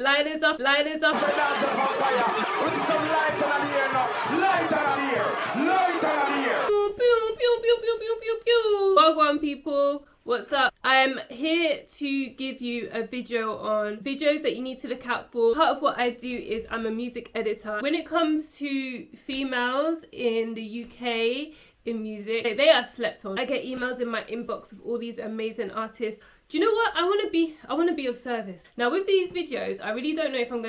lighters up, lighters up. This is some light on the air now. Light on the air. Light on the air. Pew, pew, pew, pew, pew, pew, pew, pew. Wagwan people, what's up? I'm here to give you a video on videos that you need to look out for. Part of what I do is I'm a music editor. When it comes to females in the UK in music, they are slept on. I get emails in my inbox of all these amazing artists. Do you know what? I want to be of service. Now with these videos, I really don't know if I'm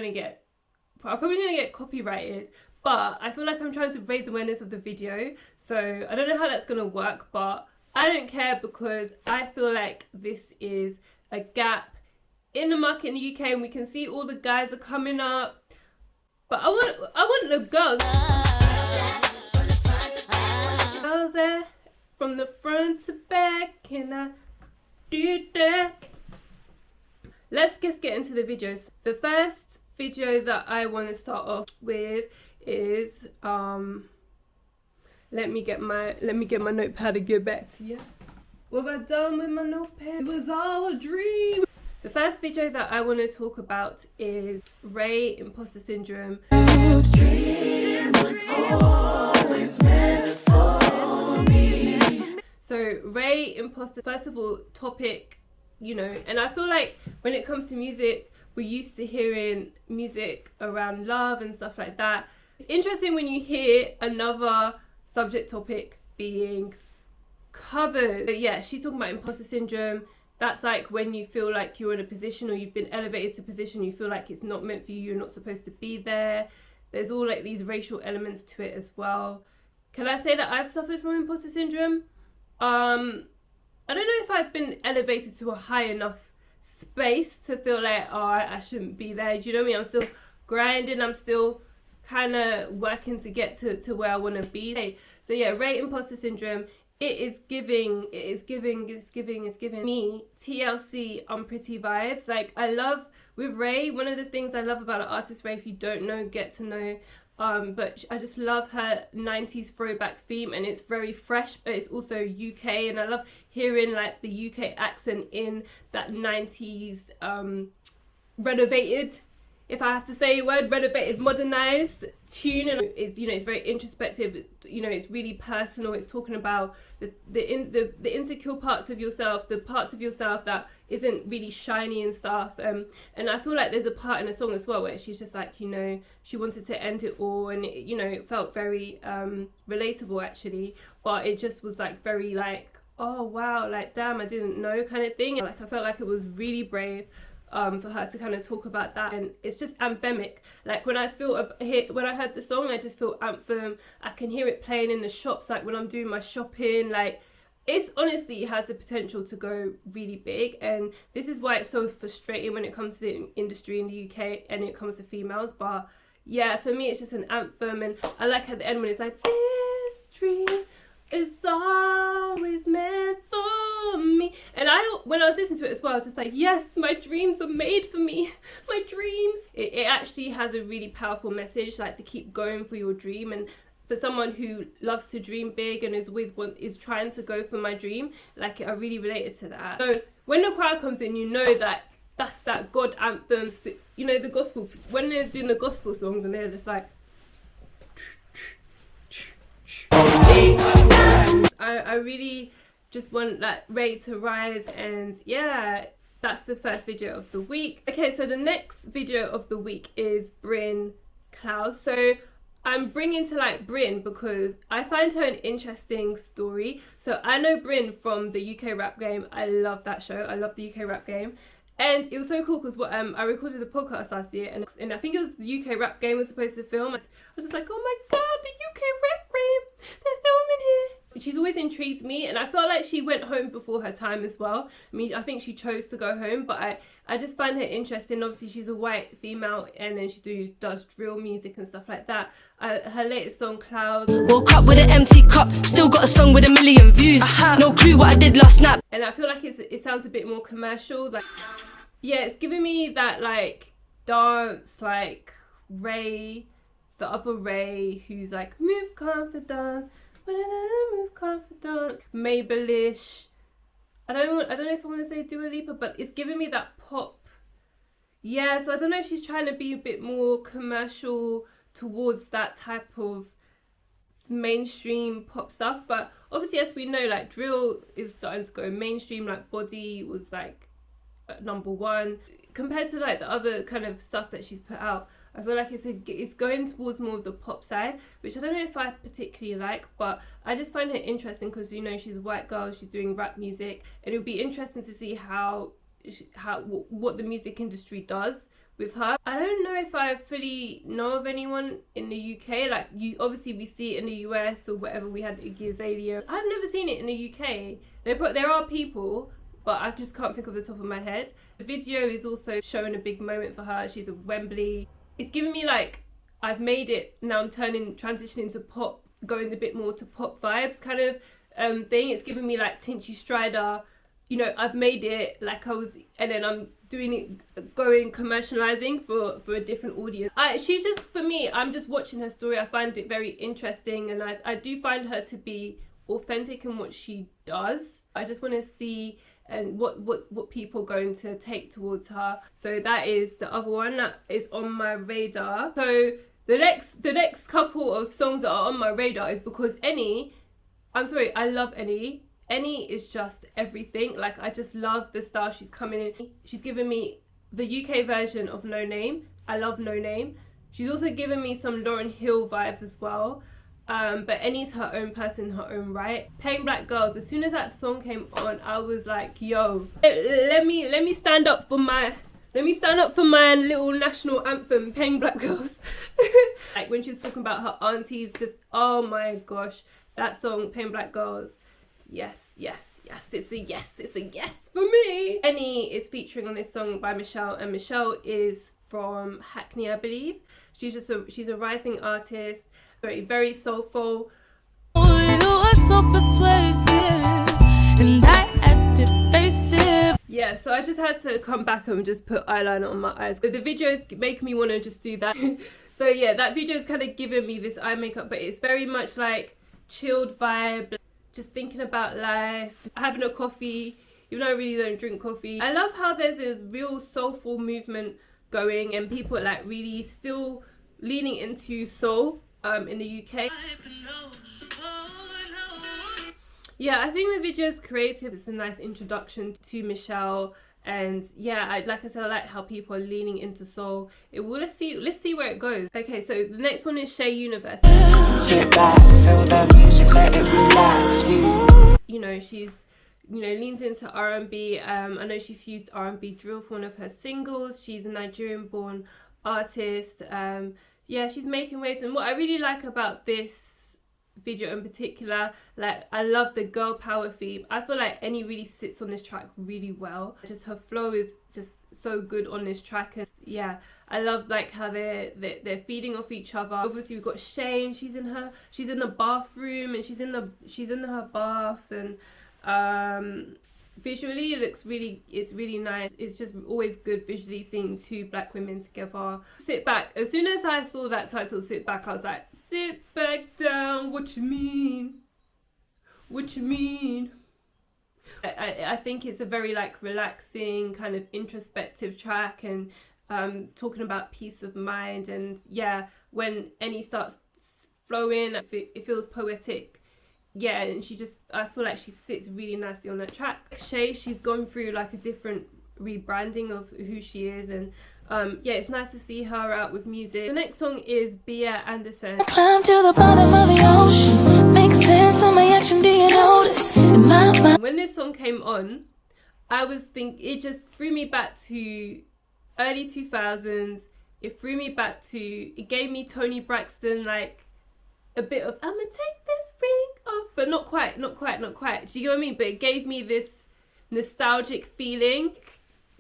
probably gonna get copyrighted, but I feel like I'm trying to raise awareness of the video. So I don't know how that's gonna work, but I don't care because I feel like this is a gap in the market in the UK, and we can see all the guys are coming up. But I want the girls. Girls there, from the front to back, can I do that? Let's just get into the videos. The first video that I want to start off with is let me get my notepad and get back to you. What have I done with my notepad? It was all a dream. The first video that I want to talk about is R.A.E.-Imposter Syndrome. So R.A.E.-Imposter, first of all, topic, you know, and I feel like when it comes to music, we're used to hearing music around love and stuff like that. It's interesting when you hear another subject topic being covered. So yeah, she's talking about imposter syndrome. That's like when you feel like you're in a position or you've been elevated to a position, you feel like it's not meant for you, you're not supposed to be there. There's all like these racial elements to it as well. Can I say that I've suffered from imposter syndrome? I don't know if I've been elevated to a high enough space to feel like, oh, I shouldn't be there. Do you know what I mean? I'm still grinding. I'm still kind of working to get to where I want to be. So yeah, R.A.E.-Imposter Syndrome. It's giving me TLC Unpretty vibes. Like I love with Ray, one of the things I love about an artist, Ray, if you don't know, get to know. But I just love her 90s throwback theme, and it's very fresh, but it's also UK, and I love hearing like the UK accent in that 90s renovated, if I have to say a word, renovated, modernized tune. And it's, you know, it's very introspective, you know, it's really personal. It's talking about the insecure parts of yourself, the parts of yourself that isn't really shiny and stuff. And I feel like there's a part in the song as well where she's just like, you know, she wanted to end it all, and it, you know, it felt very relatable actually, but it just was like very like, oh wow, like damn, I didn't know kind of thing. Like I felt like it was really brave for her to kind of talk about that, and it's just anthemic. Like when I heard the song, I just feel anthem. I can hear it playing in the shops, like when I'm doing my shopping. Like it's honestly, it has the potential to go really big, and this is why it's so frustrating when it comes to the industry in the UK and it comes to females. But yeah, for me it's just an anthem, and I like at the end when it's like, this dream is always meant for me. And when I was listening to it as well, I was just like, yes, my dreams are made for me. My dreams. It actually has a really powerful message, like to keep going for your dream. And for someone who loves to dream big and is trying to go for my dream, like I really related to that. So when the choir comes in, you know that that's that God anthem. You know, the gospel, when they're doing the gospel songs and they're just like, I really just want that rate to rise, and yeah, that's the first video of the week. Okay, so the next video of the week is Bryn Cloud. So I'm bringing to light Bryn because I find her an interesting story. So I know Bryn from the UK Rap Game. I love that show. I love the UK Rap Game. And it was so cool because I recorded a podcast last year, and I think it was the UK Rap Game was supposed to film. I was just like, oh my god, the UK Rap Game, they're filming here. She's always intrigued me, and I felt like she went home before her time as well. I mean, I think she chose to go home, but I just find her interesting. Obviously, she's a white female, and then she does drill music and stuff like that. Her latest song, Cloud. Woke up with an empty cup, still got a song with 1 million views. No clue what I did last night. And I feel like it sounds a bit more commercial. Like, yeah, it's giving me that like dance, like Ray, the other Ray, who's like move confident, move confident, Maybellish. I don't know if I want to say Dua Lipa, but it's giving me that pop, Yeah, so I don't know if she's trying to be a bit more commercial towards that type of mainstream pop stuff, but obviously, as we know, like drill is starting to go mainstream. Like Body was like #1 compared to like the other kind of stuff that she's put out. I feel like it's going towards more of the pop side, which I don't know if I particularly like, but I just find her interesting because, you know, she's a white girl, she's doing rap music, and it would be interesting to see what the music industry does with her. I don't know if I fully know of anyone in the UK. Like, obviously we see it in the US or whatever. We had Iggy Azalea. I've never seen it in the UK. There are people, but I just can't think of the top of my head. The video is also showing a big moment for her. She's at Wembley. It's giving me like, I've made it, now I'm transitioning to pop, going a bit more to pop vibes kind of thing. It's giving me like Tinchy Strider, you know, I've made it like and then I'm doing it, commercializing for a different audience. She's just, for me, I'm just watching her story. I find it very interesting, and I do find her to be authentic in what she does. I just want to see and what people are going to take towards her. So that is the other one that is on my radar. So the next couple of songs that are on my radar is because Enny, I'm sorry, I love Enny. Enny is just everything. Like, I just love the style she's coming in. She's given me the UK version of No Name. I love No Name. She's also given me some Lauryn Hill vibes as well. But Enny's her own person in her own right. Paying Black Girls, as soon as that song came on, I was like, yo, let me stand up for my little national anthem, Paying Black Girls. Like, when she was talking about her aunties, just, oh my gosh, that song, Paying Black Girls. Yes, it's a yes for me. Enny is featuring on this song by Mychelle, and Mychelle is from Hackney, I believe. She's a rising artist, very soulful. Oh, you are so persuasive, and I act evasive. Yeah, so I just had to come back and just put eyeliner on my eyes. But the videos make me want to just do that. So yeah, that video is kind of giving me this eye makeup, but it's very much like chilled vibe, just thinking about life, having a coffee, even though I really don't drink coffee. I love how there's a real soulful movement going, and people are like really still leaning into soul in the UK. Yeah, I think the video is creative. It's a nice introduction to Mychelle, and yeah, like I said, I like how people are leaning into soul. Let's see where it goes. Okay, so the next one is Shae Universe. Sit back, feel the music, let it relax you. You know, she's, you know, leans into R&B. I know she fused R&B drill for one of her singles. She's a Nigerian-born artist. Yeah, she's making waves, and what I really like about this video in particular, like, I love the girl power theme. I feel like Enny really sits on this track really well. Just her flow is just so good on this track, and yeah, I love like how they're feeding off each other. Obviously we've got Shae, and she's in the bathroom, and she's in her bath, and visually it's really nice. It's just always good visually seeing two black women together. Sit Back, as soon as I saw that title, Sit Back, I was like, sit back down, what you mean? I think it's a very like relaxing kind of introspective track, and talking about peace of mind. And yeah, when Enny starts flowing, it feels poetic. Yeah, and I feel like she sits really nicely on that track. Shae, she's gone through like a different rebranding of who she is, and yeah, it's nice to see her out with music. The next song is Bea Anderson. Climb to the bottom of the ocean, make sense of my action, do you notice? In my mind. When this song came on, it just threw me back to early 2000s. It gave me Toni Braxton, like a bit of I'ma take this ring off, but not quite. Do you know what I mean? But it gave me this nostalgic feeling,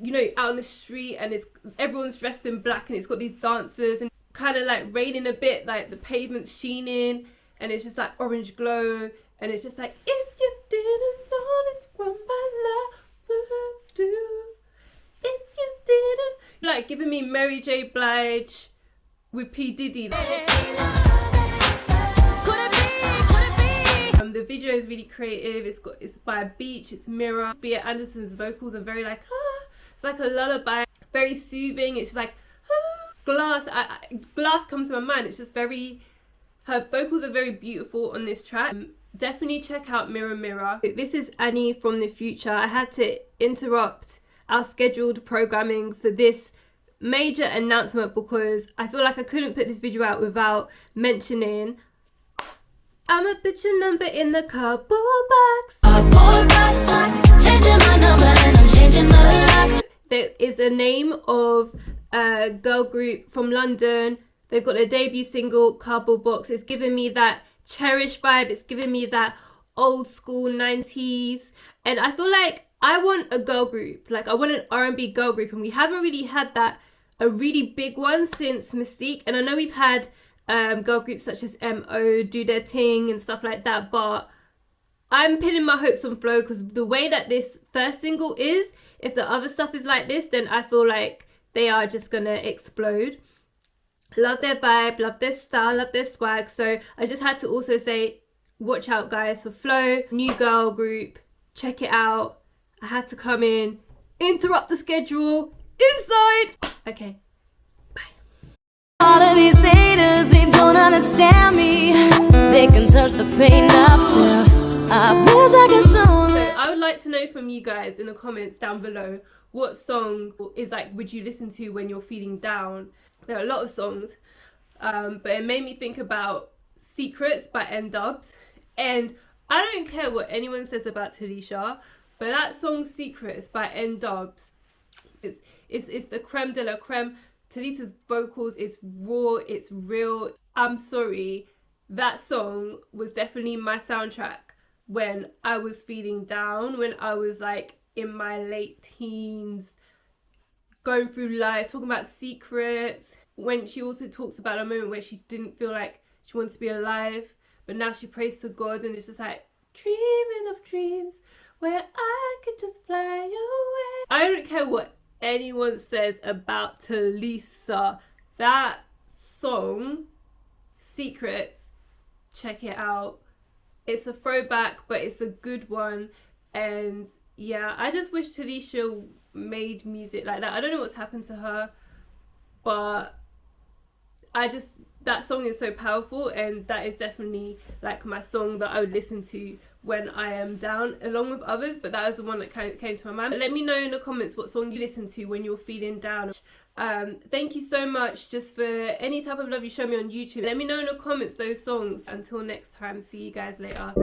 you know, out on the street, and everyone's dressed in black, and it's got these dancers, and kind of like raining a bit, like the pavement's sheening, and it's just like orange glow, and it's just like, if you didn't notice what my love would do, if you didn't, like giving me Mary J. Blige with P. Diddy. The video is really creative. It's by a beach, it's mirror. Bea Anderson's vocals are very like, it's like a lullaby. very soothing. It's just like Glass. Glass comes to my mind. It's just very, her vocals are very beautiful on this track. Definitely check out Mirror Mirror. This is Enny from the future. I had to interrupt our scheduled programming for this major announcement because I feel like I couldn't put this video out without mentioning I'ma put your number in the cardboard box. Cardboard box. Changing my number and I'm changing the locks. There is a name of a girl group from London. They've got their debut single, Cardboard Box. It's giving me that Cherish vibe. It's giving me that old school 90s. And I feel like I want a girl group. Like I want an R&B girl group. And we haven't really had that, a really big one since Mystique. And I know we've had girl groups such as M.O. do their thing and stuff like that. But I'm pinning my hopes on Flow because the way that this first single is, if the other stuff is like this, then I feel like they are just gonna explode. Love their vibe, love their style, love their swag. So I just had to also say, watch out guys for Flow, new girl group, check it out. I had to come in, interrupt the schedule, inside. Okay, bye. All of these haters, they don't understand me. They can touch the pain I feel. I wish I could show them. So I would like to know from you guys in the comments down below, what song is like, would you listen to when you're feeling down? There are a lot of songs, but it made me think about Secrets by N-Dubz. And I don't care what anyone says about Talisha, but that song Secrets by N-Dubz, it's the creme de la creme. Talisha's vocals is raw, it's real. I'm sorry, that song was definitely my soundtrack when I was feeling down, when I was like in my late teens, going through life, talking about secrets. When she also talks about a moment where she didn't feel like she wants to be alive, but now she prays to God, and it's just like, dreaming of dreams where I could just fly away. I don't care what anyone says about Talisha. That song, Secrets, check it out. It's a throwback, but it's a good one. And yeah, I just wish Talisha made music like that. I don't know what's happened to her, but that song is so powerful, and that is definitely like my song that I would listen to when I am down, along with others, but that was the one that came to my mind. But let me know in the comments what song you listen to when you're feeling down. Thank you so much just for any type of love you show me on YouTube. Let me know in the comments those songs. Until next time, see you guys later.